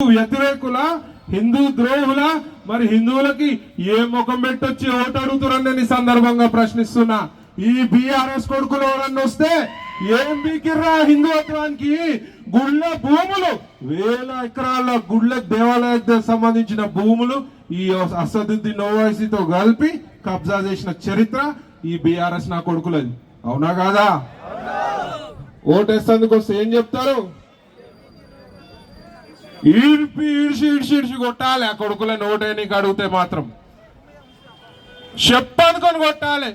వ్యతిరేకుల హిందూ ద్రోహుల మరి హిందువులకి ఏ ముఖం పెట్టొచ్చి ఓటు అడుగుతారని నేను ఈ సందర్భంగా ప్రశ్నిస్తున్నా. ఈ బీఆర్ఎస్ కొడుకులు ఎవరన్నా వస్తే ఏం బీకిర్రా హిందుత్వానికి? గుళ్ళ భూములు, వేల ఎకరాల గుళ్ళ దేవాలయాలకు సంబంధించిన భూములు ఈ అసదుద్దీన్ ఓవైసీతో కలిపి కబ్జా చేసిన చరిత్ర ఈ బీఆర్ఎస్ నా కొడుకులది. అవునా కాదా? ఓటేస్తేందుకు వస్తే ఏం చెప్తారు? ఈడ్చి కొట్టాలి. ఆ కొడుకులను ఓటేనికి అడిగితే మాత్రం చెప్పనుకొని కొట్టాలి.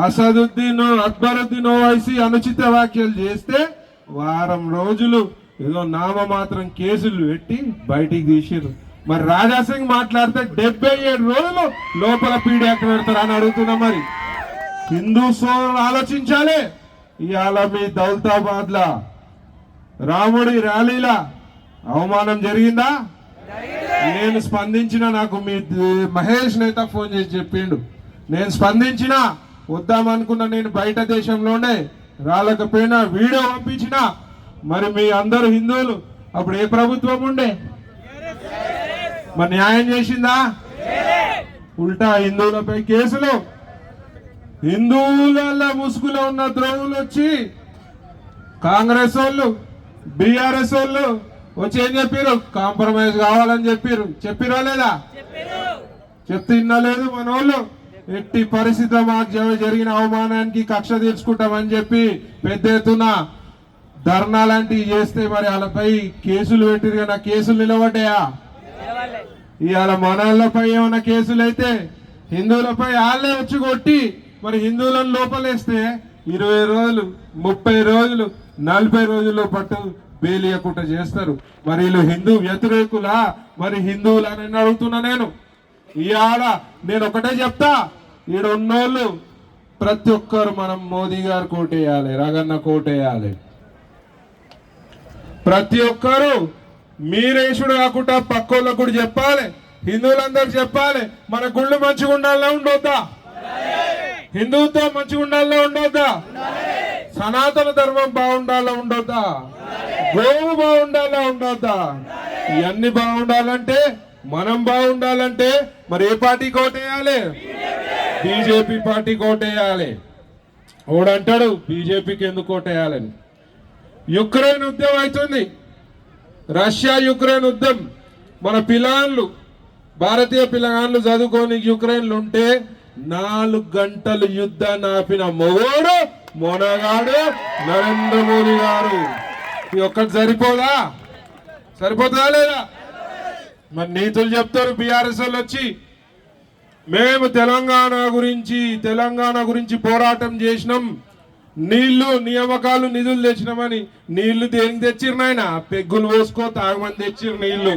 అసదుద్దీన్ అక్బరుద్దీన్ ఓవైసీ అనుచిత వ్యాఖ్యలు చేస్తే వారం రోజులు ఏదో నామమాత్రం కేసులు పెట్టి బయటికి తీసిర్రు. మరి రాజాసింగ్ మాట్లాడితే 77 రోజులు లోపల పీడియాక్ పెడతారు అని అడుగుతున్నా. మరి హిందూ సోదరులు ఆలోచించాలి. ఇవాళ మీ దౌలతాబాద్ లా రాముడి ర్యాలీలా అవమానం జరిగిందా? నేను స్పందించిన, నాకు మీ మహేష్ నేత ఫోన్ చేసి చెప్పిండు, నేను స్పందించిన, వద్దామనుకున్నా, నేను బయట దేశంలోనే రాలేకపోయినా వీడియో పంపించిన. మరి మీ అందరు హిందువులు అప్పుడు ఏ ప్రభుత్వం ఉండే? మరి న్యాయం చేసిందా? ఉల్టా హిందువులపై కేసులు. హిందువుల ముసుగులో ఉన్న ద్రోహులు వచ్చి కాంగ్రెస్ వాళ్ళు బీఆర్ఎస్ వాళ్ళు వచ్చి ఏం చెప్పారు? కాంప్రమైజ్ కావాలని చెప్పిరో లేదా? చెప్తే వినలేదు మన వాళ్ళు. ఎట్టి పరిస్థితుల్లో మాకు జరిగిన అవమానానికి కక్ష తీర్చుకుంటామని చెప్పి పెద్ద ఎత్తున ధర్నా లాంటివి చేస్తే మరి వాళ్ళపై కేసులు పెట్టిరు కదా. కేసులు నిలబడ్డాయా? ఇవాళ మనలపై ఏమైనా కేసులు అయితే హిందువులపై వాళ్ళే వచ్చి కొట్టి మరి హిందువులను లోపలేస్తే 20 రోజులు 30 రోజులు 40 రోజుల్లో పట్టు బేలియకుండా చేస్తారు. మరి వీళ్ళు హిందూ వ్యతిరేకులా మరి హిందువులు అని అడుగుతున్నా నేను. ఇవాళ నేను ఒకటే చెప్తా, ఈడ ఉన్నోళ్ళు ప్రతి ఒక్కరు మనం మోదీ గారు కోటేయాలి, రగన్న కోటేయాలి. ప్రతి ఒక్కరు మీరేషుడు కాకుండా పక్కోళ్ళకు కూడా చెప్పాలి, హిందువులందరూ చెప్పాలి. మన గుళ్ళు మంచిగా ఉండాలా ఉండొద్దా? హిందుత్వం మంచిగా ఉండాలా ఉండొద్దా? సనాతన ధర్మం బాగుండాలా ఉండొద్దా? గోవు బాగుండాలా ఉండొద్దా? ఇవన్నీ బాగుండాలంటే, మనం బాగుండాలంటే మరి ఏ పార్టీ కోటేయాలి? బీజేపీ పార్టీ కోటేయాలి. ఓడంటాడు బీజేపీకి ఎందుకు కోటేయాలని. యుక్రెయిన్ యుద్ధం అవుతుంది, రష్యా యుక్రెయిన్ యుద్ధం. మన పిల్లలు, భారతీయ పిల్లగాళ్ళు చదువుకొని యుక్రెయిన్లు ఉంటే 4 గంటలు యుద్ధాన్ని ఆపిన మొగోడు మొనగాడు నరేంద్ర మోదీ గారు. ఇది ఒక్కటి సరిపోతుందా లేదా? మరి నీతులు చెప్తారు బీఆర్ఎస్ వాళ్ళు వచ్చి. మేము తెలంగాణ గురించి పోరాటం చేసినాం, నీళ్లు నియామకాలు నిధులు తెచ్చినామని. నీళ్లు దేనికి తెచ్చిరు నాయన? పెగ్గులు పోసుకో తాగమని తెచ్చిరు నీళ్లు.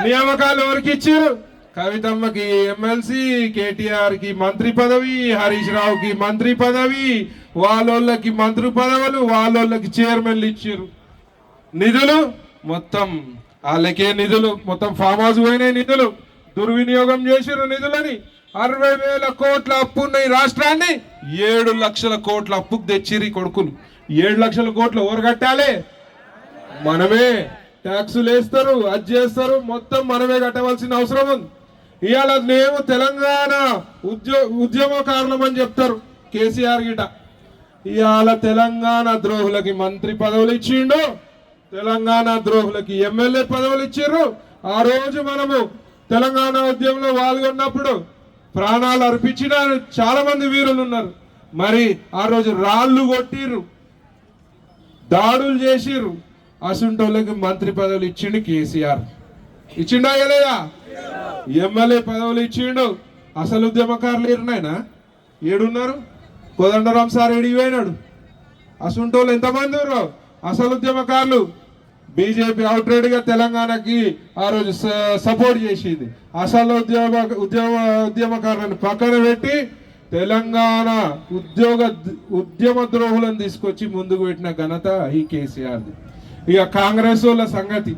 నియామకాలు ఎవరికి ఇచ్చిరు? కవితమ్మకి ఎమ్మెల్సీ, కేటీఆర్ కి మంత్రి పదవి, హరీష్ రావుకి మంత్రి పదవి, వాళ్ళకి మంత్రి పదవులు, వాళ్ళకి చైర్మన్లు ఇచ్చారు. నిధులు మొత్తం వాళ్ళకే నిధులు, మొత్తం ఫామ్ హౌస్ పోయినాయి నిధులు. దుర్వినియోగం చేసిరు నిధులని. 60,000 కోట్ల అప్పున్న ఈ రాష్ట్రాన్ని 7 లక్షల కోట్ల అప్పుకు తెచ్చిరి కొడుకులు. 7 లక్షల కోట్లు ఎవరు కట్టాలి? మనమే. ట్యాక్సులు వేస్తారు, అది చేస్తారు, మొత్తం మనమే కట్టవలసిన అవసరం ఉంది. ఇవాళ మేము తెలంగాణ ఉద్యమకారులం అని చెప్తారు కేసీఆర్ గిట. ఇవాళ తెలంగాణ ద్రోహులకి మంత్రి పదవులు ఇచ్చిండు, తెలంగాణ ద్రోహులకి ఎమ్మెల్యే పదవులు ఇచ్చిర్రు. ఆ రోజు మనము తెలంగాణ ఉద్యమంలో పాల్గొన్నప్పుడు ప్రాణాలు అర్పించిన చాలా మంది వీరులు ఉన్నారు. మరి ఆ రోజు రాళ్ళు కొట్టిర్రు, దాడులు చేసిర్రు. అసుంటోళ్ళకి మంత్రి పదవులు ఇచ్చిండు కేసీఆర్. ఇచ్చిండా లేదా? ఎమ్మెల్యే పదవులు ఇచ్చిండు. అసలు ఉద్యమకారులు ఏరునాయనా? ఏడున్నారు? కోదండరాం సార్ ఏడిపోయినాడు. అసుంటోళ్ళు ఎంతమంది ఉన్నారు అసలు ఉద్యమకారులు? బీజేపీ అవుట్రేడ్ గా తెలంగాణకి ఆ రోజు సపోర్ట్ చేసింది. అసలు ఉద్యమకారులను పక్కన పెట్టి తెలంగాణ ఉద్యమ ద్రోహులను తీసుకొచ్చి ముందుకు పెట్టిన ఘనత ఈ కేసీఆర్ది. ఇక కాంగ్రెస్ వాళ్ళ సంగతి